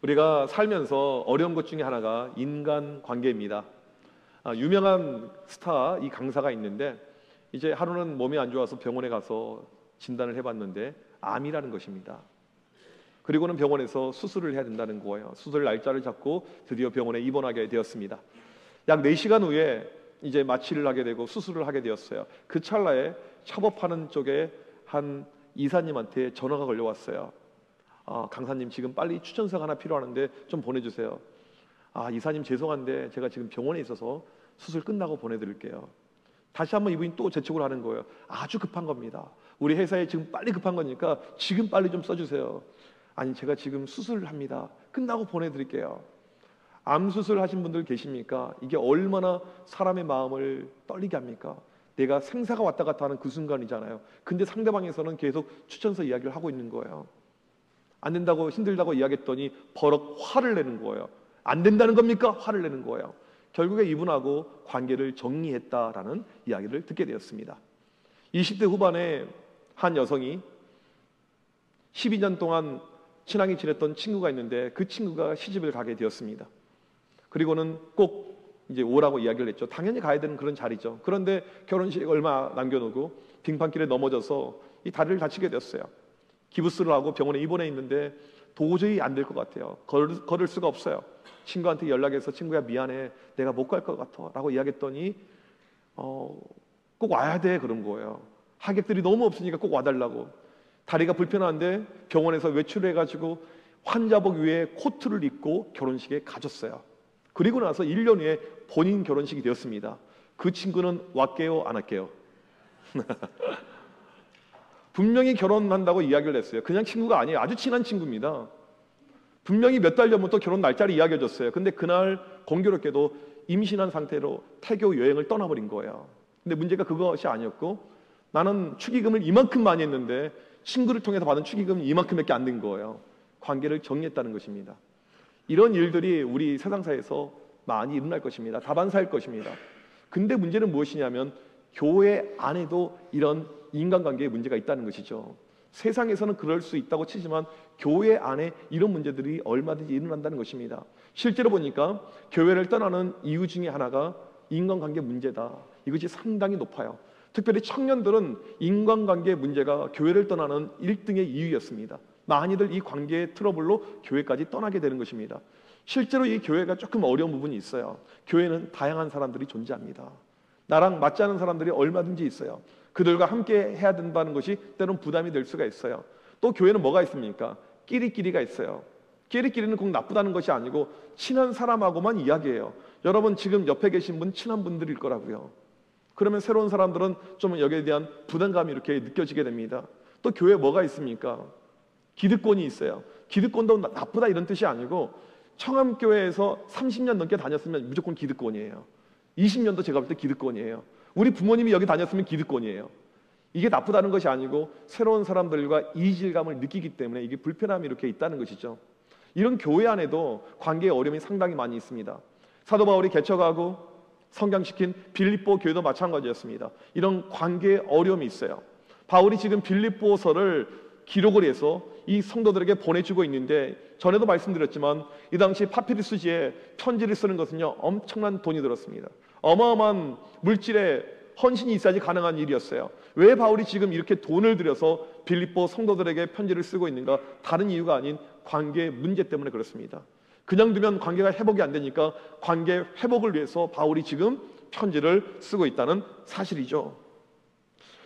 우리가 살면서 어려운 것 중에 하나가 인간 관계입니다. 유명한 스타 이 강사가 있는데 이제 하루는 몸이 안 좋아서 병원에 가서 진단을 해봤는데 암이라는 것입니다. 그리고는 병원에서 수술을 해야 된다는 거예요. 수술 날짜를 잡고 드디어 병원에 입원하게 되었습니다. 약 4시간 후에 이제 마취를 하게 되고 수술을 하게 되었어요. 그 찰나에 협업하는 쪽에 한 이사님한테 전화가 걸려왔어요. 강사님 지금 빨리 추천서가 하나 필요하는데 좀 보내주세요. 이사님 죄송한데 제가 지금 병원에 있어서 수술 끝나고 보내드릴게요. 다시 한번 이분이 또 재촉을 하는 거예요. 아주 급한 겁니다. 우리 회사에 지금 빨리 급한 거니까 지금 빨리 좀 써주세요. 아니 제가 지금 수술을 합니다. 끝나고 보내드릴게요. 암 수술 하신 분들 계십니까? 이게 얼마나 사람의 마음을 떨리게 합니까? 내가 생사가 왔다 갔다 하는 그 순간이잖아요. 근데 상대방에서는 계속 추천서 이야기를 하고 있는 거예요. 안 된다고 힘들다고 이야기했더니 버럭 화를 내는 거예요. 안 된다는 겁니까? 화를 내는 거예요. 결국에 이분하고 관계를 정리했다라는 이야기를 듣게 되었습니다. 20대 후반에 한 여성이 12년 동안 친하게 지냈던 친구가 있는데 그 친구가 시집을 가게 되었습니다. 그리고는 꼭 이제 오라고 이야기를 했죠. 당연히 가야 되는 그런 자리죠. 그런데 결혼식 얼마 남겨놓고 빙판길에 넘어져서 이 다리를 다치게 되었어요. 기부스를 하고 병원에 입원해 있는데 도저히 안 될 것 같아요. 걸을 수가 없어요. 친구한테 연락해서 친구야 미안해 내가 못 갈 것 같아 라고 이야기했더니 꼭 와야 돼 그런 거예요. 하객들이 너무 없으니까 꼭 와달라고. 다리가 불편한데 병원에서 외출해가지고 환자복 위에 코트를 입고 결혼식에 가졌어요. 그리고 나서 1년 후에 본인 결혼식이 되었습니다. 그 친구는 왔게요 안 왔게요? 분명히 결혼한다고 이야기를 했어요. 그냥 친구가 아니에요. 아주 친한 친구입니다. 분명히 몇 달 전부터 결혼 날짜를 이야기해줬어요. 근데 그날 공교롭게도 임신한 상태로 태교 여행을 떠나버린 거예요. 근데 문제가 그것이 아니었고 나는 축의금을 이만큼 많이 했는데 친구를 통해서 받은 축의금이 이만큼밖에 안 된 거예요. 관계를 정리했다는 것입니다. 이런 일들이 우리 세상사에서 많이 일어날 것입니다. 다반사일 것입니다. 근데 문제는 무엇이냐면 교회 안에도 이런 인간관계에 문제가 있다는 것이죠. 세상에서는 그럴 수 있다고 치지만 교회 안에 이런 문제들이 얼마든지 일어난다는 것입니다. 실제로 보니까 교회를 떠나는 이유 중에 하나가 인간관계 문제다. 이것이 상당히 높아요. 특별히 청년들은 인간관계 문제가 교회를 떠나는 1등의 이유였습니다. 많이들 이 관계의 트러블로 교회까지 떠나게 되는 것입니다. 실제로 이 교회가 조금 어려운 부분이 있어요. 교회는 다양한 사람들이 존재합니다. 나랑 맞지 않은 사람들이 얼마든지 있어요. 그들과 함께 해야 된다는 것이 때론 부담이 될 수가 있어요. 또 교회는 뭐가 있습니까? 끼리끼리가 있어요. 끼리끼리는 꼭 나쁘다는 것이 아니고 친한 사람하고만 이야기해요. 여러분 지금 옆에 계신 분 친한 분들일 거라고요. 그러면 새로운 사람들은 좀 여기에 대한 부담감이 이렇게 느껴지게 됩니다. 또 교회에 뭐가 있습니까? 기득권이 있어요. 기득권도 나쁘다 이런 뜻이 아니고 청암교회에서 30년 넘게 다녔으면 무조건 기득권이에요. 20년도 제가 볼 때 기득권이에요. 우리 부모님이 여기 다녔으면 기득권이에요. 이게 나쁘다는 것이 아니고 새로운 사람들과 이질감을 느끼기 때문에 이게 불편함이 이렇게 있다는 것이죠. 이런 교회 안에도 관계의 어려움이 상당히 많이 있습니다. 사도 바울이 개척하고 성장시킨 빌립보 교회도 마찬가지였습니다. 이런 관계의 어려움이 있어요. 바울이 지금 빌립보서를 기록을 해서 이 성도들에게 보내주고 있는데 전에도 말씀드렸지만 이 당시 파피루스지에 편지를 쓰는 것은요 엄청난 돈이 들었습니다. 어마어마한 물질의 헌신이 있어야지 가능한 일이었어요. 왜 바울이 지금 이렇게 돈을 들여서 빌립보 성도들에게 편지를 쓰고 있는가? 다른 이유가 아닌 관계 문제 때문에 그렇습니다. 그냥 두면 관계가 회복이 안 되니까 관계 회복을 위해서 바울이 지금 편지를 쓰고 있다는 사실이죠.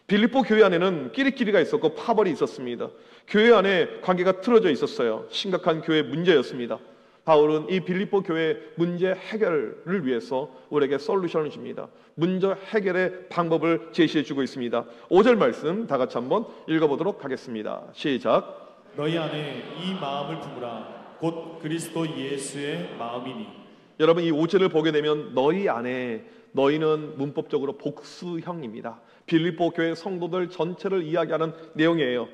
빌립보 교회 안에는 끼리끼리가 있었고 파벌이 있었습니다. 교회 안에 관계가 틀어져 있었어요. 심각한 교회 문제였습니다. 바울은 이 빌립보 교회 문제 해결을 위해서 우리에게 솔루션을 줍니다. 문제 해결의 방법을 제시해 주고 있습니다. 5절 말씀 다 같이 한번 읽어보도록 하겠습니다. 시작. 너희 안에 이 마음을 품으라. 곧 그리스도 예수의 마음이니. 여러분 이 5절을 보게 되면 너희 안에, 너희는 문법적으로 복수형입니다. 빌립보 교회 성도들 전체를 이야기하는 내용이에요.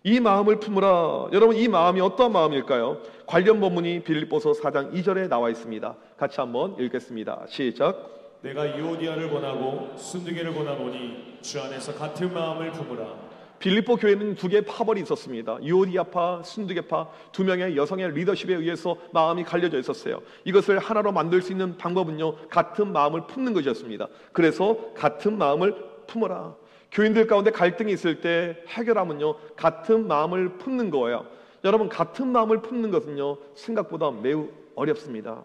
이 마음을 품으라. 여러분 이 마음이 어떤 마음일까요? 관련 본문이 빌립보서 4장 2절에 나와 있습니다. 같이 한번 읽겠습니다. 시작. 내가 유오디아를 권하고 순두계를 권하노니 주 안에서 같은 마음을 품으라. 빌립보 교회는 두 개의 파벌이 있었습니다. 유오디아파, 순두개파, 두 명의 여성의 리더십에 의해서 마음이 갈려져 있었어요. 이것을 하나로 만들 수 있는 방법은요, 같은 마음을 품는 것이었습니다. 그래서 같은 마음을 품어라. 교인들 가운데 갈등이 있을 때 해결하면요, 같은 마음을 품는 거예요. 여러분, 같은 마음을 품는 것은요, 생각보다 매우 어렵습니다.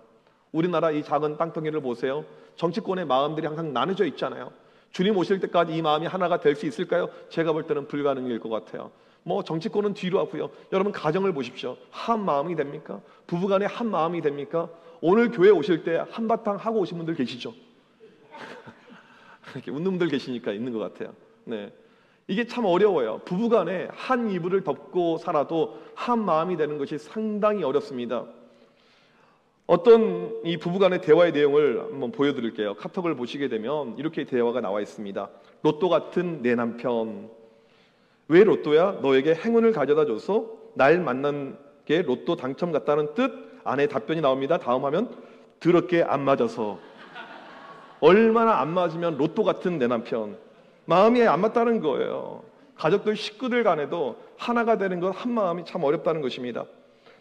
우리나라 이 작은 땅덩이를 보세요. 정치권의 마음들이 항상 나눠져 있잖아요. 주님 오실 때까지 이 마음이 하나가 될 수 있을까요? 제가 볼 때는 불가능일 것 같아요. 뭐 정치권은 뒤로 하고요. 여러분, 가정을 보십시오. 한 마음이 됩니까? 부부간에 한 마음이 됩니까? 오늘 교회 오실 때 한바탕 하고 오신 분들 계시죠? 이렇게 웃는 분들 계시니까 있는 것 같아요. 네, 이게 참 어려워요. 부부간에 한 이불을 덮고 살아도 한 마음이 되는 것이 상당히 어렵습니다. 어떤 이 부부간의 대화의 내용을 한번 보여드릴게요. 카톡을 보시게 되면 이렇게 대화가 나와 있습니다. 로또 같은 내 남편, 왜 로또야? 너에게 행운을 가져다 줘서 날 만난 게 로또 당첨 같다는 뜻? 아내의 답변이 나옵니다. 다음 하면 더럽게 안 맞아서. 얼마나 안 맞으면 로또 같은 내 남편. 마음이 안 맞다는 거예요. 가족들, 식구들 간에도 하나가 되는 것, 한 마음이 참 어렵다는 것입니다.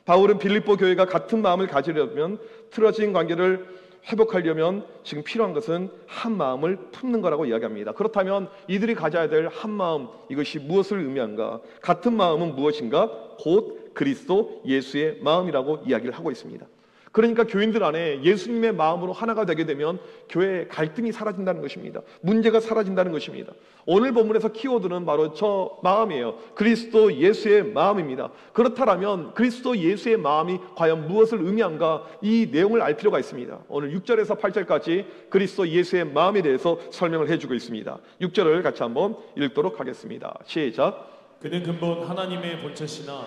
바울은 빌립보 교회가 같은 마음을 가지려면, 틀어진 관계를 회복하려면 지금 필요한 것은 한 마음을 품는 거라고 이야기합니다. 그렇다면 이들이 가져야 될 한 마음, 이것이 무엇을 의미한가? 같은 마음은 무엇인가? 곧 그리스도 예수의 마음이라고 이야기를 하고 있습니다. 그러니까 교인들 안에 예수님의 마음으로 하나가 되게 되면 교회의 갈등이 사라진다는 것입니다. 문제가 사라진다는 것입니다. 오늘 본문에서 키워드는 바로 저 마음이에요. 그리스도 예수의 마음입니다. 그렇다면 그리스도 예수의 마음이 과연 무엇을 의미한가? 이 내용을 알 필요가 있습니다. 오늘 6절에서 8절까지 그리스도 예수의 마음에 대해서 설명을 해주고 있습니다. 6절을 같이 한번 읽도록 하겠습니다. 시작. 그는 근본 하나님의 본체시나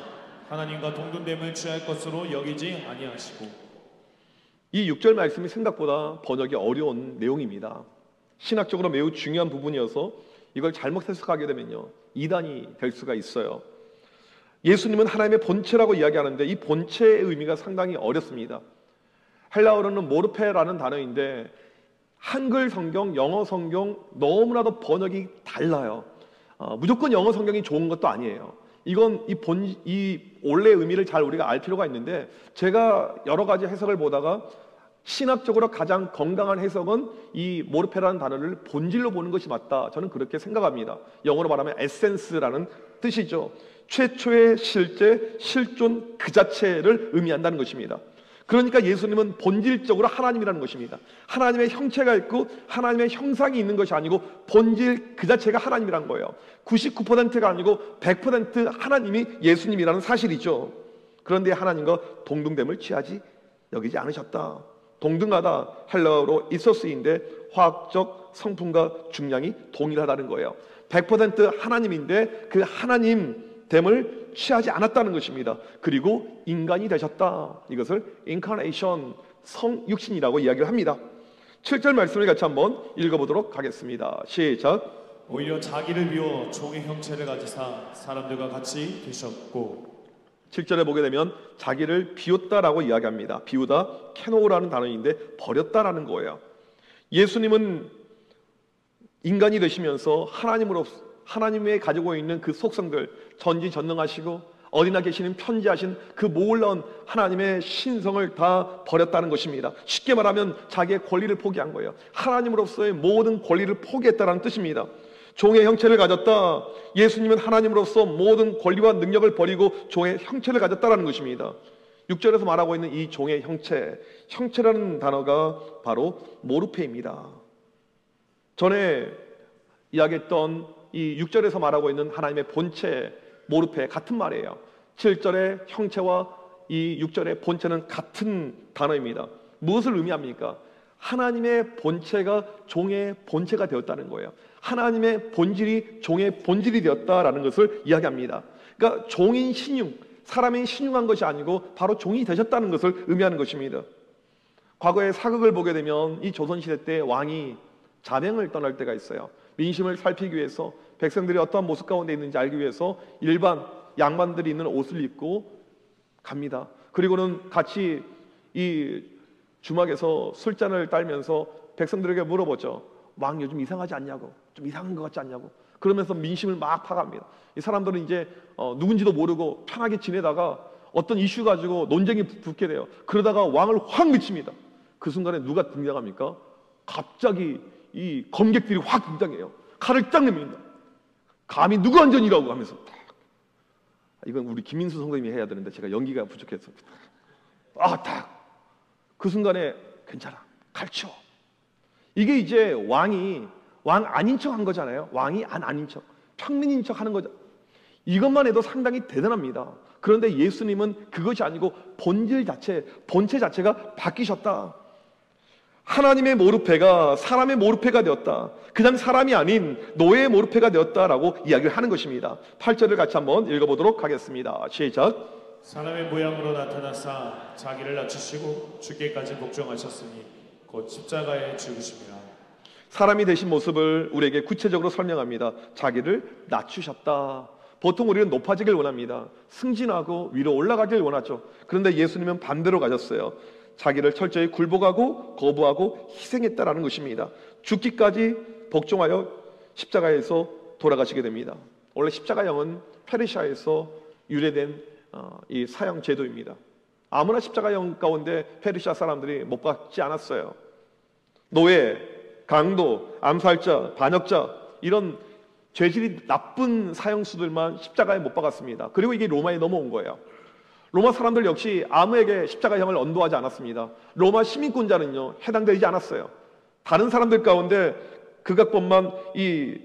하나님과 동등됨을 취할 것으로 여기지 아니하시고. 이 6절 말씀이 생각보다 번역이 어려운 내용입니다. 신학적으로 매우 중요한 부분이어서 이걸 잘못 해석하게 되면요, 이단이 될 수가 있어요. 예수님은 하나님의 본체라고 이야기하는데 이 본체의 의미가 상당히 어렵습니다. 헬라어로는 모르페라는 단어인데 한글 성경, 영어 성경 너무나도 번역이 달라요. 무조건 영어 성경이 좋은 것도 아니에요. 이건 이 원래 의미를 잘 우리가 알 필요가 있는데, 제가 여러 가지 해석을 보다가 신학적으로 가장 건강한 해석은 이 모르페라는 단어를 본질로 보는 것이 맞다, 저는 그렇게 생각합니다. 영어로 말하면 에센스라는 뜻이죠. 최초의 실제, 실존 그 자체를 의미한다는 것입니다. 그러니까 예수님은 본질적으로 하나님이라는 것입니다. 하나님의 형체가 있고 하나님의 형상이 있는 것이 아니고 본질 그 자체가 하나님이란 거예요. 99%가 아니고 100% 하나님이 예수님이라는 사실이죠. 그런데 하나님과 동등됨을 취하지 여기지 않으셨다. 동등하다, 헬라어로 이소스인데 화학적 성품과 중량이 동일하다는 거예요. 100% 하나님인데 그 하나님됨을 취하지 않았다는 것입니다. 그리고 인간이 되셨다. 이것을 인카네이션, 성육신이라고 이야기를 합니다. 7절 말씀을 같이 한번 읽어보도록 하겠습니다. 시작. 오히려 자기를 비워 종의 형체를 가지사 사람들과 같이 계셨고. 7절에 보게 되면 자기를 비웠다라고 이야기합니다. 비우다, 케노라는 단어인데 버렸다라는 거예요. 예수님은 인간이 되시면서 하나님의 가지고 있는 그 속성들, 전지전능하시고 어디나 계시는 편지하신 그 놀라운 하나님의 신성을 다 버렸다는 것입니다. 쉽게 말하면 자기의 권리를 포기한 거예요. 하나님으로서의 모든 권리를 포기했다는 뜻입니다. 종의 형체를 가졌다. 예수님은 하나님으로서 모든 권리와 능력을 버리고 종의 형체를 가졌다는 것입니다. 6절에서 말하고 있는 이 종의 형체라는 단어가 바로 모르페입니다. 전에 이야기했던 이 6절에서 말하고 있는 하나님의 본체, 모르페, 같은 말이에요. 7절의 형체와 이 6절의 본체는 같은 단어입니다. 무엇을 의미합니까? 하나님의 본체가 종의 본체가 되었다는 거예요. 하나님의 본질이 종의 본질이 되었다라는 것을 이야기합니다. 그러니까 종인 신용, 사람이 신용한 것이 아니고 바로 종이 되셨다는 것을 의미하는 것입니다. 과거의 사극을 보게 되면 이 조선시대 때 왕이 자명을 떠날 때가 있어요. 민심을 살피기 위해서, 백성들이 어떠한 모습 가운데 있는지 알기 위해서 일반 양반들이 있는 옷을 입고 갑니다. 그리고는 같이 이 주막에서 술잔을 딸면서 백성들에게 물어보죠. 왕 요즘 이상하지 않냐고, 좀 이상한 것 같지 않냐고. 그러면서 민심을 막 파갑니다. 이 사람들은 이제 누군지도 모르고 편하게 지내다가 어떤 이슈 가지고 논쟁이 붙게 돼요. 그러다가 왕을 확 미칩니다. 그 순간에 누가 등장합니까? 갑자기 이 검객들이 확 등장해요. 칼을 딱 내밉니다. 감히 누구 안전이라고 하면서 딱. 이건 우리 김민수 선생님이 해야 되는데 제가 연기가 부족해서 딱. 그 순간에 괜찮아. 칼 치워. 이게 이제 왕이 왕 아닌 척 한 거잖아요. 왕이 아닌 척, 평민인 척 하는 거죠. 이것만 해도 상당히 대단합니다. 그런데 예수님은 그것이 아니고 본질 자체, 본체 자체가 바뀌셨다. 하나님의 모르페가 사람의 모르페가 되었다. 그냥 사람이 아닌 노예의 모르페가 되었다라고 이야기를 하는 것입니다. 8절을 같이 한번 읽어보도록 하겠습니다. 시작. 사람의 모양으로 나타나사 자기를 낮추시고 죽기까지 복종하셨으니 곧 십자가에 죽으심이라. 사람이 되신 모습을 우리에게 구체적으로 설명합니다. 자기를 낮추셨다. 보통 우리는 높아지길 원합니다. 승진하고 위로 올라가길 원하죠. 그런데 예수님은 반대로 가셨어요. 자기를 철저히 굴복하고 거부하고 희생했다라는 것입니다. 죽기까지 복종하여 십자가에서 돌아가시게 됩니다. 원래 십자가형은 페르시아에서 유래된 이 사형 제도입니다. 아무나 십자가형 가운데 페르시아 사람들이 못 박지 않았어요. 노예, 강도, 암살자, 반역자 이런 죄질이 나쁜 사형수들만 십자가에 못 박았습니다. 그리고 이게 로마에 넘어온 거예요. 로마 사람들 역시 아무에게 십자가형을 언도하지 않았습니다. 로마 시민권자는요 해당되지 않았어요. 다른 사람들 가운데 극악범만 이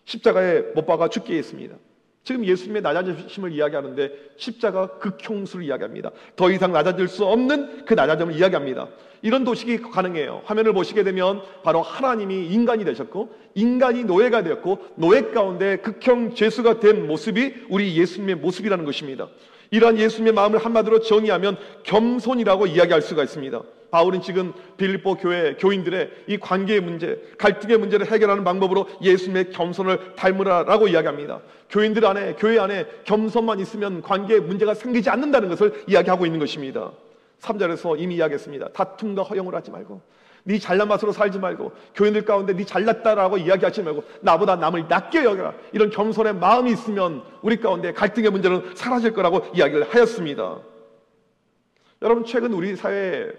십자가에 못 박아 죽게 했습니다. 지금 예수님의 낮아지심을 이야기하는데 십자가 극형수를 이야기합니다. 더 이상 낮아질 수 없는 그 낮아짐을 이야기합니다. 이런 도식이 가능해요. 화면을 보시게 되면 바로 하나님이 인간이 되셨고 인간이 노예가 되었고 노예 가운데 극형 죄수가 된 모습이 우리 예수님의 모습이라는 것입니다. 이러한 예수님의 마음을 한마디로 정의하면 겸손이라고 이야기할 수가 있습니다. 바울은 지금 빌립보 교회 교인들의 이 관계의 문제, 갈등의 문제를 해결하는 방법으로 예수님의 겸손을 닮으라라고 이야기합니다. 교인들 안에, 교회 안에 겸손만 있으면 관계에 문제가 생기지 않는다는 것을 이야기하고 있는 것입니다. 3절에서 이미 이야기했습니다. 다툼과 허용을 하지 말고 네 잘난 맛으로 살지 말고 교인들 가운데 네 잘났다라고 이야기하지 말고 나보다 남을 낮게 여겨라. 이런 겸손의 마음이 있으면 우리 가운데 갈등의 문제는 사라질 거라고 이야기를 하였습니다. 여러분 최근 우리 사회에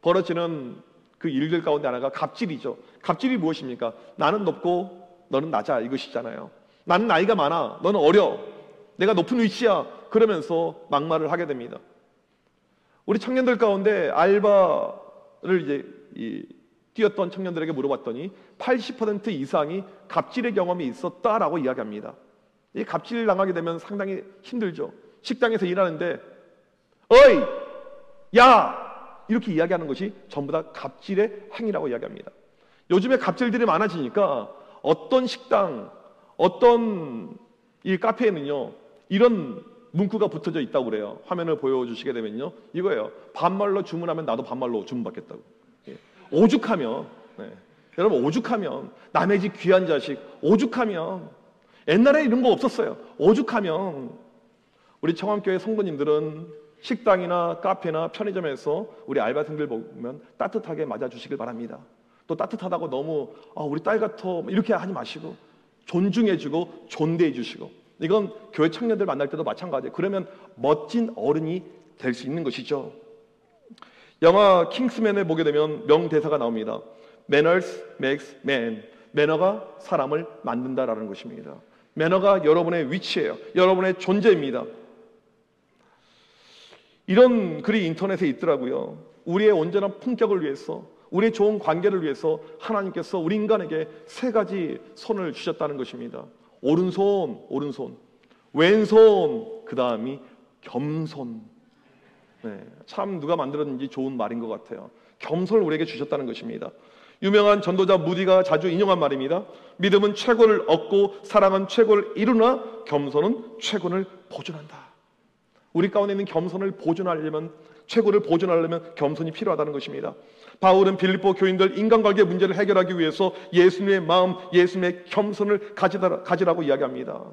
벌어지는 그 일들 가운데 하나가 갑질이죠. 갑질이 무엇입니까? 나는 높고 너는 낮아 이것이잖아요. 나는 나이가 많아 너는 어려 내가 높은 위치야 그러면서 막말을 하게 됩니다. 우리 청년들 가운데 알바를 이제 뛰었던 청년들에게 물어봤더니 80% 이상이 갑질의 경험이 있었다라고 이야기합니다. 이 갑질 당하게 되면 상당히 힘들죠. 식당에서 일하는데 어이 야 이렇게 이야기하는 것이 전부 다 갑질의 행위라고 이야기합니다. 요즘에 갑질들이 많아지니까 어떤 식당, 어떤 이 카페에는요 이런 문구가 붙어져 있다고 그래요. 화면을 보여주시게 되면요 이거예요. 반말로 주문하면 나도 반말로 주문받겠다고. 오죽하면 여러분 오죽하면 남의 집 귀한 자식 오죽하면 옛날에 이런 거 없었어요. 오죽하면 우리 청암교회 성도님들은 식당이나 카페나 편의점에서 우리 알바생들 보면 따뜻하게 맞아주시길 바랍니다. 또 따뜻하다고 너무 우리 딸 같아 이렇게 하지 마시고 존중해주고 존대해주시고 이건 교회 청년들 만날 때도 마찬가지예요. 그러면 멋진 어른이 될 수 있는 것이죠. 영화 킹스맨을 보게 되면 명대사가 나옵니다. Manners makes man. 매너가 사람을 만든다라는 것입니다. 매너가 여러분의 위치예요. 여러분의 존재입니다. 이런 글이 인터넷에 있더라고요. 우리의 온전한 품격을 위해서 우리의 좋은 관계를 위해서 하나님께서 우리 인간에게 3가지 손을 주셨다는 것입니다. 오른손, 왼손, 그 다음이 겸손. 참 누가 만들었는지 좋은 말인 것 같아요. 겸손을 우리에게 주셨다는 것입니다. 유명한 전도자 무디가 자주 인용한 말입니다. 믿음은 최고를 얻고 사랑은 최고를 이루나 겸손은 최고를 보존한다. 우리 가운데 있는 겸손을 보존하려면 최고를 보존하려면 겸손이 필요하다는 것입니다. 바울은 빌립보 교인들 인간관계 문제를 해결하기 위해서 예수님의 마음, 예수님의 겸손을 가지라고 이야기합니다.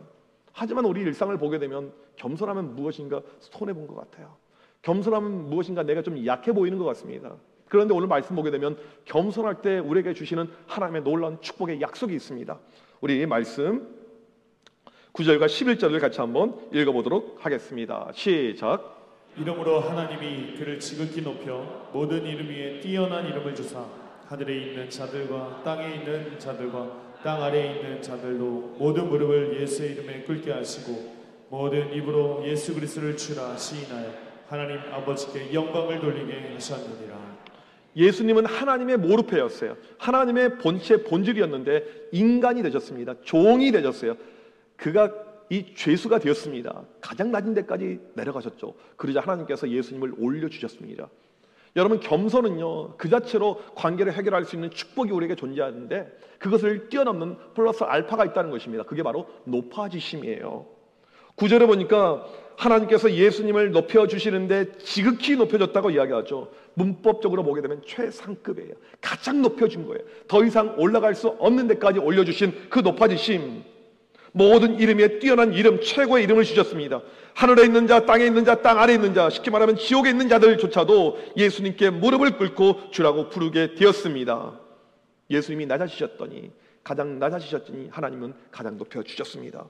하지만 우리 일상을 보게 되면 겸손하면 무엇인가 손해본 것 같아요. 겸손하면 무엇인가 내가 좀 약해 보이는 것 같습니다. 그런데 오늘 말씀 보게 되면 겸손할 때 우리에게 주시는 하나님의 놀라운 축복의 약속이 있습니다. 우리 말씀 9절과 11절을 같이 한번 읽어보도록 하겠습니다. 시작. 이름으로 하나님이 그를 지극히 높여 모든 이름 위에 뛰어난 이름을 주사 하늘에 있는 자들과 땅에 있는 자들과 땅 아래에 있는 자들로 모든 무릎을 예수의 이름에 꿇게 하시고 모든 입으로 예수 그리스도를 주라 시인하여 하나님 아버지께 영광을 돌리게 하셨느니라. 예수님은 하나님의 모르페였어요. 하나님의 본질이었는데 인간이 되셨습니다. 종이 되셨어요. 그가 이 죄수가 되었습니다. 가장 낮은 데까지 내려가셨죠. 그러자 하나님께서 예수님을 올려주셨습니다. 여러분, 겸손은요, 그 자체로 관계를 해결할 수 있는 축복이 우리에게 존재하는데 그것을 뛰어넘는 플러스 알파가 있다는 것입니다. 그게 바로 높아지심이에요. 9절에 보니까 하나님께서 예수님을 높여주시는데 지극히 높여줬다고 이야기하죠. 문법적으로 보게 되면 최상급이에요. 가장 높여준 거예요. 더 이상 올라갈 수 없는 데까지 올려주신 그 높아지심, 모든 이름에 뛰어난 이름, 최고의 이름을 주셨습니다. 하늘에 있는 자, 땅에 있는 자, 땅 아래에 있는 자, 쉽게 말하면 지옥에 있는 자들조차도 예수님께 무릎을 꿇고 주라고 부르게 되었습니다. 예수님이 낮아지셨더니, 가장 낮아지셨더니 하나님은 가장 높여주셨습니다.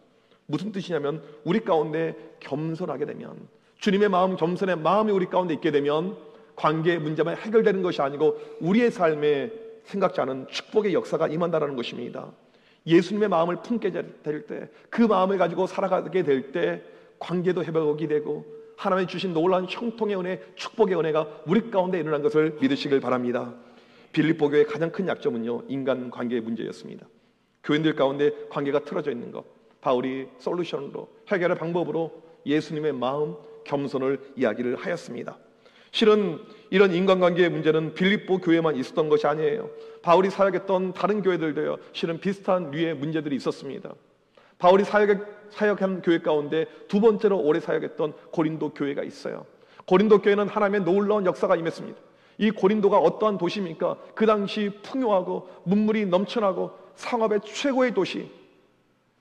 무슨 뜻이냐면 우리 가운데 겸손하게 되면, 주님의 마음, 겸손의 마음이 우리 가운데 있게 되면 관계의 문제만 해결되는 것이 아니고 우리의 삶에 생각지 않은 축복의 역사가 임한다는 것입니다. 예수님의 마음을 품게 될 때, 그 마음을 가지고 살아가게 될 때 관계도 회복이 되고 하나님이 주신 놀라운 형통의 은혜, 축복의 은혜가 우리 가운데 일어난 것을 믿으시길 바랍니다. 빌립보 교회의 가장 큰 약점은요, 인간관계의 문제였습니다. 교인들 가운데 관계가 틀어져 있는 것, 바울이 솔루션으로, 해결의 방법으로 예수님의 마음, 겸손을 이야기를 하였습니다. 실은 이런 인간관계의 문제는 빌립보 교회만 있었던 것이 아니에요. 바울이 사역했던 다른 교회들도요, 실은 비슷한 류의 문제들이 있었습니다. 바울이 사역한 교회 가운데 두 번째로 오래 사역했던 고린도 교회가 있어요. 고린도 교회는 하나님의 놀라운 역사가 임했습니다. 이 고린도가 어떠한 도시입니까? 그 당시 풍요하고 문물이 넘쳐나고 상업의 최고의 도시,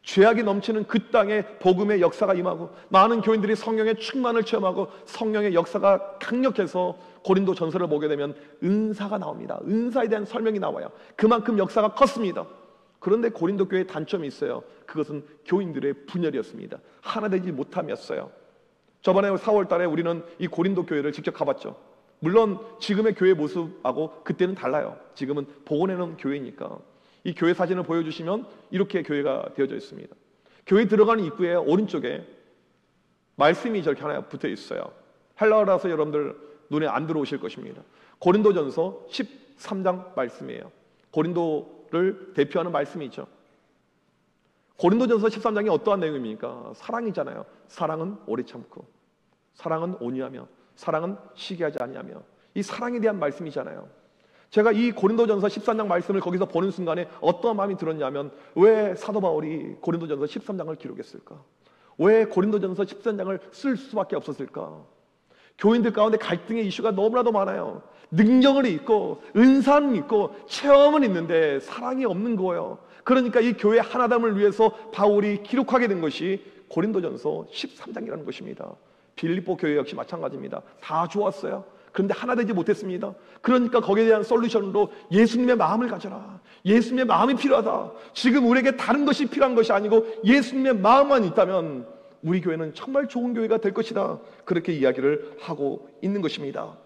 죄악이 넘치는 그 땅에 복음의 역사가 임하고 많은 교인들이 성령의 충만을 체험하고 성령의 역사가 강력해서 고린도 전서를 보게 되면 은사가 나옵니다. 은사에 대한 설명이 나와요. 그만큼 역사가 컸습니다. 그런데 고린도 교회에 단점이 있어요. 그것은 교인들의 분열이었습니다. 하나 되지 못함이었어요. 저번에 4월 달에 우리는 이 고린도 교회를 직접 가봤죠. 물론 지금의 교회 모습하고 그때는 달라요. 지금은 복원해놓은 교회니까. 이 교회 사진을 보여주시면 이렇게 교회가 되어져 있습니다. 교회 들어가는 입구에 오른쪽에 말씀이 저렇게 하나 붙어 있어요. 헬라어라서 여러분들 눈에 안 들어오실 것입니다. 고린도전서 13장 말씀이에요. 고린도를 대표하는 말씀이 있죠. 고린도전서 13장이 어떠한 내용입니까? 사랑이잖아요. 사랑은 오래 참고, 사랑은 온유하며, 사랑은 시기하지 아니하며, 이 사랑에 대한 말씀이잖아요. 제가 이 고린도전서 13장 말씀을 거기서 보는 순간에 어떠한 마음이 들었냐면, 왜 사도 바울이 고린도전서 13장을 기록했을까? 왜 고린도전서 13장을 쓸 수밖에 없었을까? 교인들 가운데 갈등의 이슈가 너무나도 많아요. 능력은 있고 은사는 있고 체험은 있는데 사랑이 없는 거예요. 그러니까 이 교회 하나됨을 위해서 바울이 기록하게 된 것이 고린도전서 13장이라는 것입니다. 빌립보 교회 역시 마찬가지입니다. 다 좋았어요. 그런데 하나 되지 못했습니다. 그러니까 거기에 대한 솔루션으로 예수님의 마음을 가져라. 예수님의 마음이 필요하다. 지금 우리에게 다른 것이 필요한 것이 아니고 예수님의 마음만 있다면 우리 교회는 정말 좋은 교회가 될 것이다. 그렇게 이야기를 하고 있는 것입니다.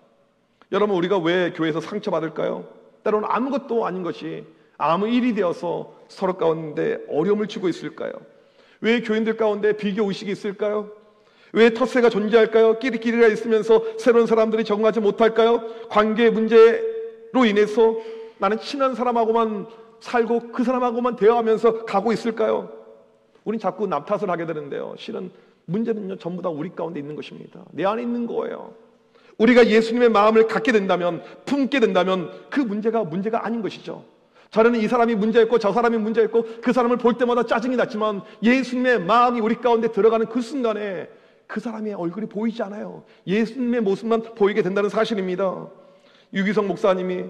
여러분, 우리가 왜 교회에서 상처받을까요? 때로는 아무것도 아닌 것이 아무 일이 되어서 서로 가운데 어려움을 주고 있을까요? 왜 교인들 가운데 비교의식이 있을까요? 왜 텃세가 존재할까요? 끼리끼리가 있으면서 새로운 사람들이 적응하지 못할까요? 관계 문제로 인해서 나는 친한 사람하고만 살고 그 사람하고만 대화하면서 가고 있을까요? 우린 자꾸 남 탓을 하게 되는데요, 실은 문제는요, 전부 다 우리 가운데 있는 것입니다. 내 안에 있는 거예요. 우리가 예수님의 마음을 갖게 된다면, 품게 된다면 그 문제가 아닌 것이죠. 전에는 이 사람이 문제였고 저 사람이 문제였고 그 사람을 볼 때마다 짜증이 났지만 예수님의 마음이 우리 가운데 들어가는 그 순간에 그 사람의 얼굴이 보이지 않아요. 예수님의 모습만 보이게 된다는 사실입니다. 유기성 목사님이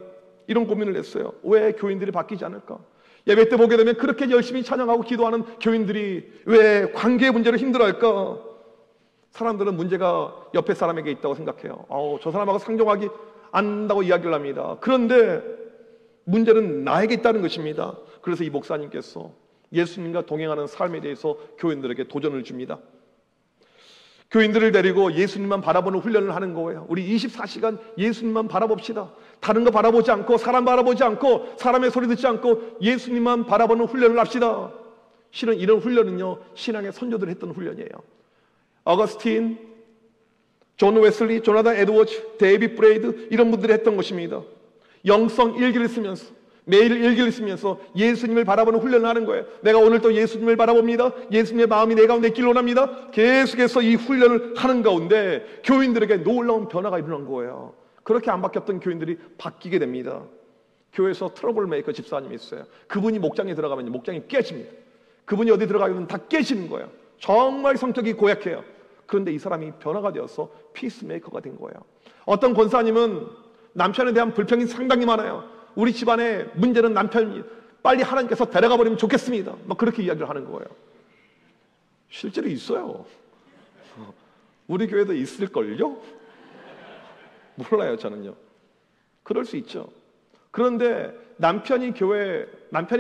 이런 고민을 했어요. 왜 교인들이 바뀌지 않을까? 예배 때 보게 되면 그렇게 열심히 찬양하고 기도하는 교인들이 왜 관계의 문제를 힘들어할까? 사람들은 문제가 옆에 사람에게 있다고 생각해요. 저 사람하고 상종하기 안다고 이야기를 합니다. 그런데 문제는 나에게 있다는 것입니다. 그래서 이 목사님께서 예수님과 동행하는 삶에 대해서 교인들에게 도전을 줍니다. 교인들을 데리고 예수님만 바라보는 훈련을 하는 거예요. 우리 24시간 예수님만 바라봅시다. 다른 거 바라보지 않고, 사람 바라보지 않고, 사람의 소리 듣지 않고 예수님만 바라보는 훈련을 합시다. 실은 이런 훈련은요, 신앙의 선조들이 했던 훈련이에요. 어거스틴, 존 웨슬리, 조나단 에드워즈, 데이빗 브레이드, 이런 분들이 했던 것입니다. 영성 일기를 쓰면서, 매일 일기를 쓰면서 예수님을 바라보는 훈련을 하는 거예요. 내가 오늘 또 예수님을 바라봅니다. 예수님의 마음이 내 가운데 있길 원합니다. 계속해서 이 훈련을 하는 가운데 교인들에게 놀라운 변화가 일어난 거예요. 그렇게 안 바뀌었던 교인들이 바뀌게 됩니다. 교회에서 트러블 메이커 집사님이 있어요. 그분이 목장에 들어가면 목장이 깨집니다. 그분이 어디 들어가면 다 깨지는 거예요. 정말 성격이 고약해요. 그런데 이 사람이 변화가 되어서 피스메이커가 된 거예요. 어떤 권사님은 남편에 대한 불평이 상당히 많아요. 우리 집안의 문제는 남편이 빨리 하나님께서 데려가 버리면 좋겠습니다. 막 그렇게 이야기를 하는 거예요. 실제로 있어요. 우리 교회도 있을걸요? 몰라요, 저는요. 그럴 수 있죠. 그런데 남편이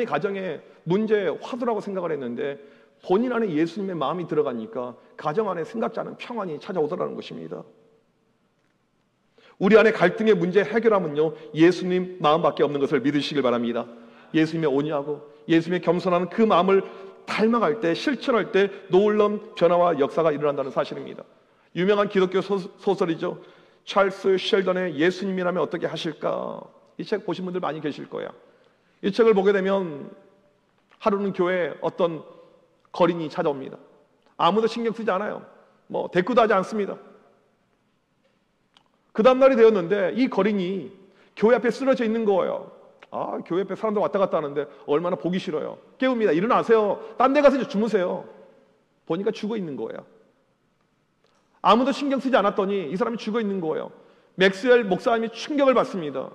가정에 문제의 화두라고 생각을 했는데 본인 안에 예수님의 마음이 들어가니까 가정 안에 생각지 않은 평안이 찾아오더라는 것입니다. 우리 안에 갈등의 문제 해결하면요, 예수님 마음밖에 없는 것을 믿으시길 바랍니다. 예수님의 온유하고 예수님의 겸손한 그 마음을 닮아갈 때, 실천할 때 놀라운 변화와 역사가 일어난다는 사실입니다. 유명한 기독교 소설이죠. 찰스 셸던의 예수님이라면 어떻게 하실까? 이 책 보신 분들 많이 계실 거예요. 이 책을 보게 되면 하루는 교회에 어떤 거린이 찾아옵니다. 아무도 신경 쓰지 않아요. 대꾸도 하지 않습니다. 그 다음날이 되었는데 이 거린이 교회 앞에 쓰러져 있는 거예요. 교회 앞에 사람들 왔다 갔다 하는데 얼마나 보기 싫어요. 깨웁니다. 일어나세요. 딴 데 가서 주무세요. 보니까 죽어 있는 거예요. 아무도 신경 쓰지 않았더니 이 사람이 죽어 있는 거예요. 맥스웰 목사님이 충격을 받습니다.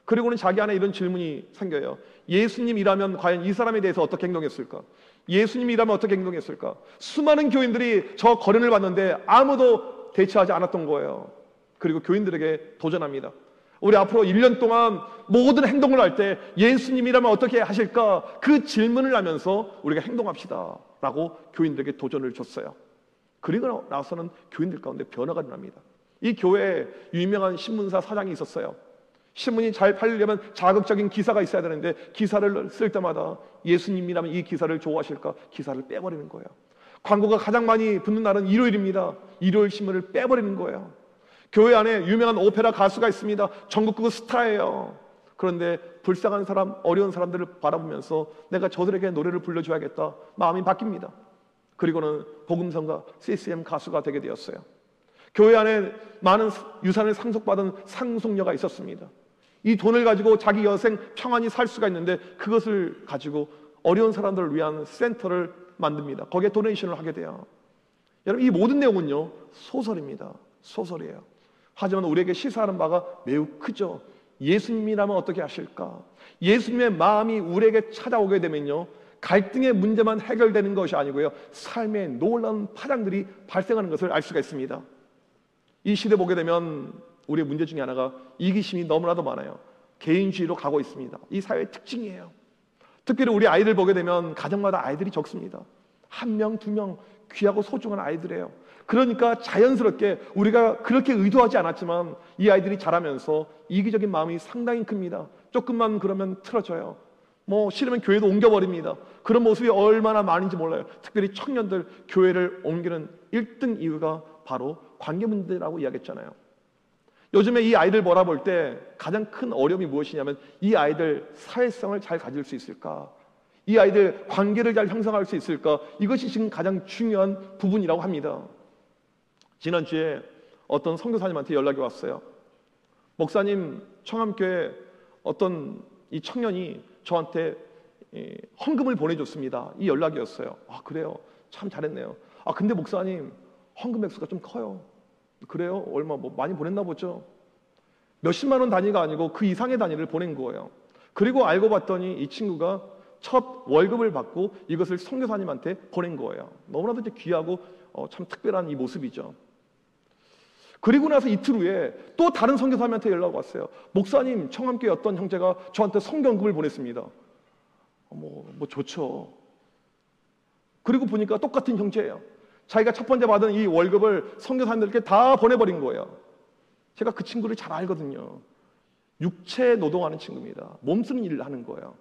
그리고는 자기 안에 이런 질문이 생겨요. 예수님이라면 과연 이 사람에 대해서 어떻게 행동했을까? 예수님이라면 어떻게 행동했을까? 수많은 교인들이 저 거린을 봤는데 아무도 대처하지 않았던 거예요. 그리고 교인들에게 도전합니다. 우리 앞으로 1년 동안 모든 행동을 할 때 예수님이라면 어떻게 하실까? 그 질문을 하면서 우리가 행동합시다 라고 교인들에게 도전을 줬어요. 그리고 나서는 교인들 가운데 변화가 일어납니다. 이 교회에 유명한 신문사 사장이 있었어요. 신문이 잘 팔리려면 자극적인 기사가 있어야 되는데 기사를 쓸 때마다 예수님이라면 이 기사를 좋아하실까? 기사를 빼버리는 거예요. 광고가 가장 많이 붙는 날은 일요일입니다. 일요일 신문을 빼버리는 거예요. 교회 안에 유명한 오페라 가수가 있습니다. 전국구 스타예요. 그런데 불쌍한 사람, 어려운 사람들을 바라보면서 내가 저들에게 노래를 불러줘야겠다. 마음이 바뀝니다. 그리고는 복음성가 CCM 가수가 되게 되었어요. 교회 안에 많은 유산을 상속받은 상속녀가 있었습니다. 이 돈을 가지고 자기 여생 평안히 살 수가 있는데 그것을 가지고 어려운 사람들을 위한 센터를 만듭니다. 거기에 도네이션을 하게 돼요. 여러분, 이 모든 내용은요, 소설입니다. 소설이에요. 하지만 우리에게 시사하는 바가 매우 크죠. 예수님이라면 어떻게 하실까? 예수님의 마음이 우리에게 찾아오게 되면요, 갈등의 문제만 해결되는 것이 아니고요, 삶의 놀라운 파장들이 발생하는 것을 알 수가 있습니다. 이 시대 보게 되면 우리의 문제 중에 하나가 이기심이 너무나도 많아요. 개인주의로 가고 있습니다. 이 사회의 특징이에요. 특별히 우리 아이들 보게 되면 가정마다 아이들이 적습니다. 1명, 2명 귀하고 소중한 아이들이에요. 그러니까 자연스럽게 우리가 그렇게 의도하지 않았지만 이 아이들이 자라면서 이기적인 마음이 상당히 큽니다. 조금만 그러면 틀어져요. 싫으면 교회도 옮겨버립니다. 그런 모습이 얼마나 많은지 몰라요. 특별히 청년들 교회를 옮기는 1등 이유가 바로 관계 문제라고 이야기했잖아요. 요즘에 이 아이들 몰아볼 때 가장 큰 어려움이 무엇이냐면 이 아이들 사회성을 잘 가질 수 있을까? 이 아이들 관계를 잘 형성할 수 있을까? 이것이 지금 가장 중요한 부분이라고 합니다. 지난주에 어떤 선교사님한테 연락이 왔어요. 목사님, 청암교회 어떤 이 청년이 저한테 헌금을 보내줬습니다. 이 연락이었어요. 그래요? 참 잘했네요. 근데 목사님, 헌금 액수가 좀 커요. 그래요? 얼마 많이 보냈나 보죠? 몇십만 원 단위가 아니고 그 이상의 단위를 보낸 거예요. 그리고 알고 봤더니 이 친구가 첫 월급을 받고 이것을 선교사님한테 보낸 거예요. 너무나도 이제 귀하고 참 특별한 이 모습이죠. 그리고 나서 이틀 후에 또 다른 선교사님한테 연락 왔어요. 목사님, 청암교회 어떤 형제가 저한테 성경금을 보냈습니다. 좋죠. 그리고 보니까 똑같은 형제예요. 자기가 첫 번째 받은 이 월급을 선교사님들께 다 보내버린 거예요. 제가 그 친구를 잘 알거든요. 육체 노동하는 친구입니다. 몸쓰는 일을 하는 거예요.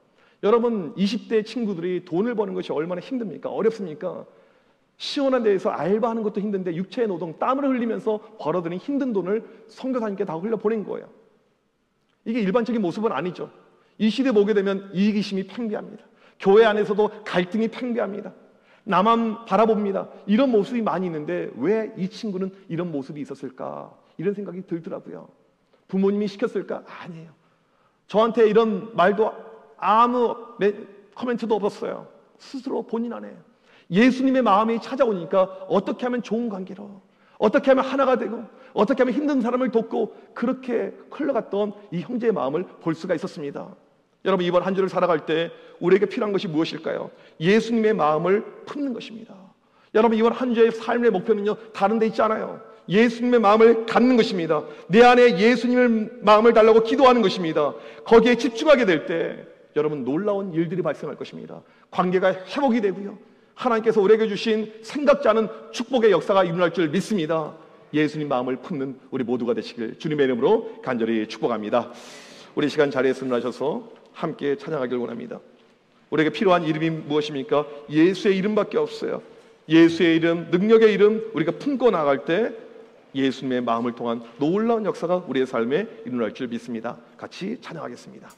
여러분 20대 친구들이 돈을 버는 것이 얼마나 힘듭니까? 어렵습니까? 시원한 데에서 알바하는 것도 힘든데 육체 노동, 땀을 흘리면서 벌어들인 힘든 돈을 선교사님께 다 흘려보낸 거예요. 이게 일반적인 모습은 아니죠. 이 시대 보게 되면 이기심이 팽배합니다. 교회 안에서도 갈등이 팽배합니다. 나만 바라봅니다. 이런 모습이 많이 있는데 왜 이 친구는 이런 모습이 있었을까? 이런 생각이 들더라고요. 부모님이 시켰을까? 아니에요. 저한테 이런 말도 아무 코멘트도 없었어요. 스스로 본인 안에 예수님의 마음이 찾아오니까 어떻게 하면 좋은 관계로, 어떻게 하면 하나가 되고, 어떻게 하면 힘든 사람을 돕고, 그렇게 흘러갔던 이 형제의 마음을 볼 수가 있었습니다. 여러분 이번 한 주를 살아갈 때 우리에게 필요한 것이 무엇일까요? 예수님의 마음을 품는 것입니다. 여러분 이번 한 주의 삶의 목표는요, 다른 데 있지 않아요. 예수님의 마음을 갖는 것입니다. 내 안에 예수님의 마음을 달라고 기도하는 것입니다. 거기에 집중하게 될 때 여러분 놀라운 일들이 발생할 것입니다. 관계가 회복이 되고요, 하나님께서 우리에게 주신 생각지 않은 축복의 역사가 일어날 줄 믿습니다. 예수님 마음을 품는 우리 모두가 되시길 주님의 이름으로 간절히 축복합니다. 우리 시간 자리에서 일어나셔서 함께 찬양하길 원합니다. 우리에게 필요한 이름이 무엇입니까? 예수의 이름밖에 없어요. 예수의 이름, 능력의 이름 우리가 품고 나갈 때 예수님의 마음을 통한 놀라운 역사가 우리의 삶에 일어날 줄 믿습니다. 같이 찬양하겠습니다.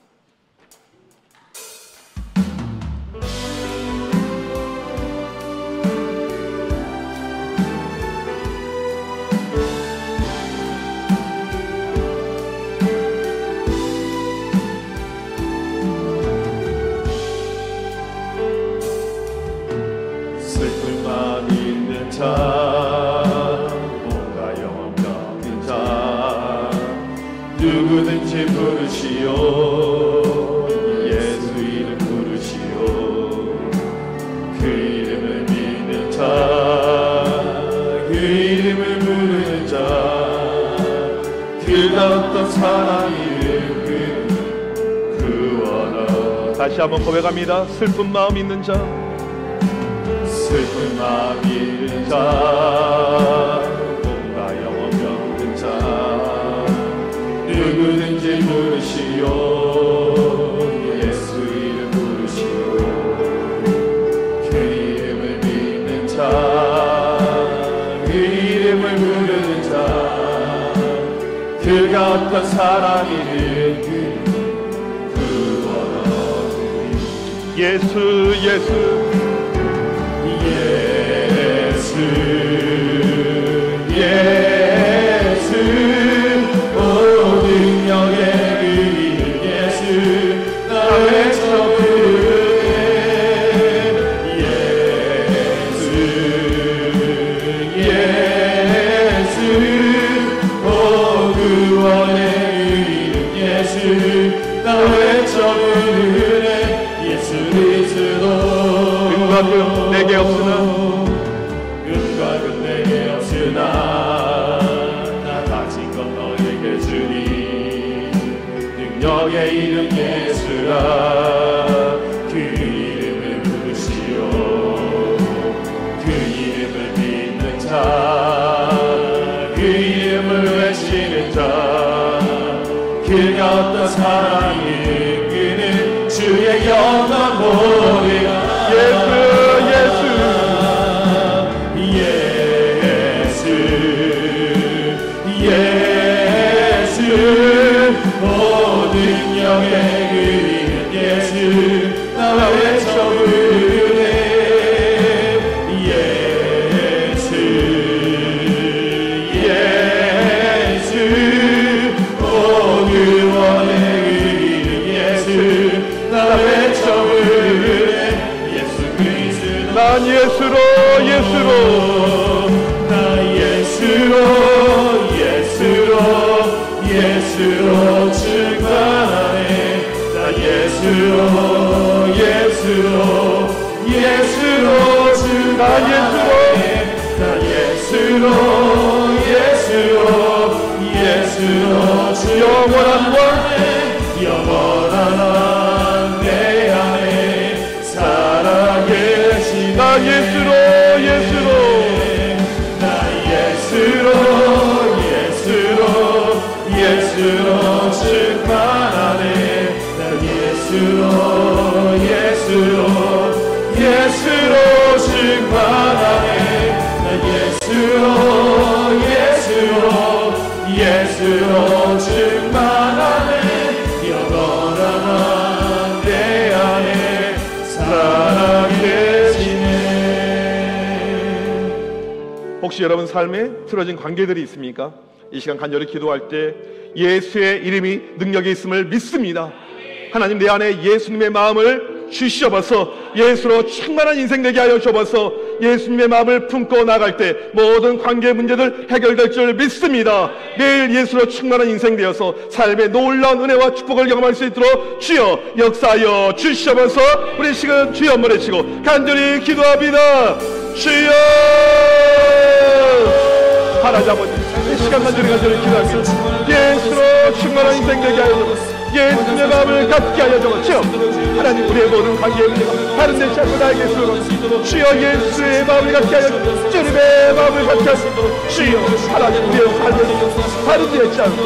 슬픈 마음 있는 자, 뭔가 영혼 없는 자, 누구든지 부르시오. 예수 이름 부르시오. 그 이름을 믿는 자, 그 이름을 부르는 자, 그가 어떤 사랑이든 구원하오. 다시 한번 고백합니다. 슬픈 마음 있는 자, 슬픈 마음 있는 자, 뭔가 영혼 없는 자, 누구든지 부르시오. 예수 이름 부르시오. 그 이름을 믿는 자, 그 이름을 부르는 자, 그가 어떤 사람이든 구원 얻으리. 예수 예수 예수, 오 능력의 그 이름 예수, 나 외쳐 부르네. 예수, 예수, 오 구원의 그 이름 예수, 나 외쳐 부르네. 예수 그리스도 은과 금 내게 없으나 나 가진 것 너에게 주니. 능력의 이름 예수라. 그 이름을 부르시오. 그 이름을 믿는 자, 그 이름을 외치는 자, 그가 어떤 사랑이 그는 주의 영광 보리라. 예수 예수, 오 능력의 그 이름 예수, 나 외쳐 부르네. 예수, 예수, 오 구원의 그 이름 예수, 나 외쳐 부르네. 예수 그리스도 난 예수로 예수로 나 예수로 예수로 증거하네. 나 예수로 증거하네. 나 예수로 영원한 내 안에 살아계신 나 예수로 예수로 충만하네. 난 예수로 충만하네. 난 예수로 충만하네. 영원한 내 안에 살아계시네. 혹시 여러분 삶에 틀어진 관계들이 있습니까? 이 시간 간절히 기도할 때 예수의 이름이 능력이 있음을 믿습니다. 하나님, 내 안에 예수님의 마음을 주시옵소서. 예수로 충만한 인생 되게 하여 주옵소서. 예수님의 마음을 품고 나갈 때 모든 관계 문제들 해결될 줄 믿습니다. 매일 예수로 충만한 인생 되어서 삶의 놀라운 은혜와 축복을 경험할 수 있도록 주여 역사하여 주시옵소서. 우리 지금 주여 한번 외치고 간절히 기도합니다. 주여. 하나님 아버지, 이 시간 간절히 기도합니다. 예수로 충만한 인생 되게 하여 주옵소서. 예수님의 마음을 갖게 하여 주옵소서. 하나님, 우리의 모든 관계의 문제가 다른 데 자꾸 나에게서 주여 예수의 마음을 갖게 하여 주옵소서. 주님의 마음을 갖게 하여 주옵소서. 주여 하나님, 우리의 삶을 다른 데 있지 않고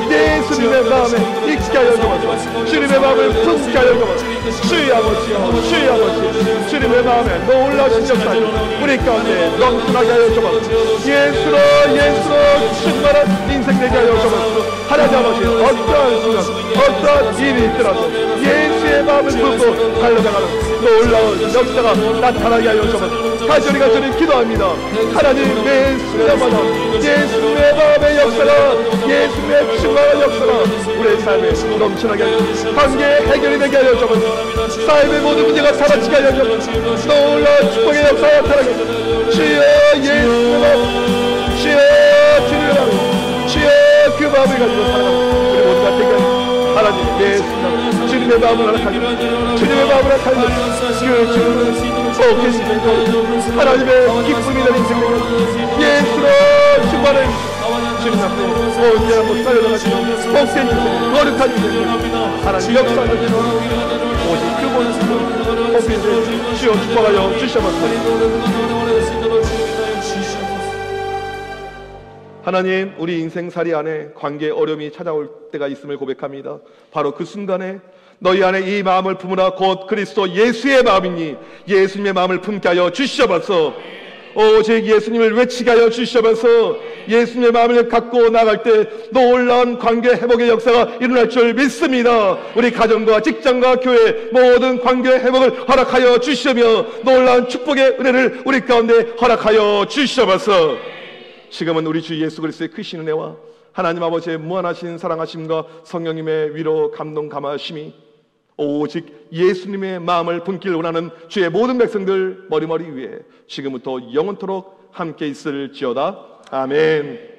예수님의 마음에 있게 하여 주옵소서. 주님의 마음을 품게 하여 주옵소서. 주여 아버지여, 주여 아버지, 주님의 마음에 놀라신 역사 우리 가운데 넘쳐나게 하여 주옵소서. 예수로 충만한 인생 되게 하여 주옵소서. 하나님 아버지, 어떠한 순간 어떠한 일이 있더라도 예수의 마음을 품고 달려나가는 놀라운 역사가 나타나게 하여 주옵소서. 간절히 기도합니다. 하나님, 매 순간마다 예수의 마음의 역사가, 예수의 충만한 역사가 우리의 삶에 넘쳐나게 하여 주옵소서. 관계 해결이 되게 하여 주옵소서. 삶의 모든 문제가 사라지게 하여 주옵소서. 놀라운 축복의 역사가 나타나게 하여 주옵소서. 주여 예수의 마음, 주여 주님의 마음, 주여 그 마음을 가지고 살아가는 우리 모두가 되게 하여 주옵소서. 하나님, 매 순간 주님의 마음을 알아가지고 주님의 마음을 알아가지고 그 주님의 하나님의 기쁨이 되는 인생 예수로 충만한 주님 앞에 언제나 못 살려나가지고 복된 인생, 거룩한 인생 하나님 역사하는 오직 그분을 복된 주여 축복하여 주시옵소서. 하나님, 우리 인생살이 안에 관계의 어려움이 찾아올 때가 있음을 고백합니다. 바로 그 순간에 너희 안에 이 마음을 품으라 곧 그리스도 예수의 마음이니 예수님의 마음을 품게 하여 주시옵소서. 오직 예수님을 외치게 하여 주시옵소서. 예수님의 마음을 갖고 나갈 때 놀라운 관계 회복의 역사가 일어날 줄 믿습니다. 우리 가정과 직장과 교회 모든 관계 회복을 허락하여 주시며 놀라운 축복의 은혜를 우리 가운데 허락하여 주시옵소서. 지금은 우리 주 예수 그리스도의 크신 은혜와 하나님 아버지의 무한하신 사랑하심과 성령님의 위로 감동 감화하심이 오직 예수님의 마음을 품길 원하는 주의 모든 백성들 머리머리 위에 지금부터 영원토록 함께 있을지어다. 아멘.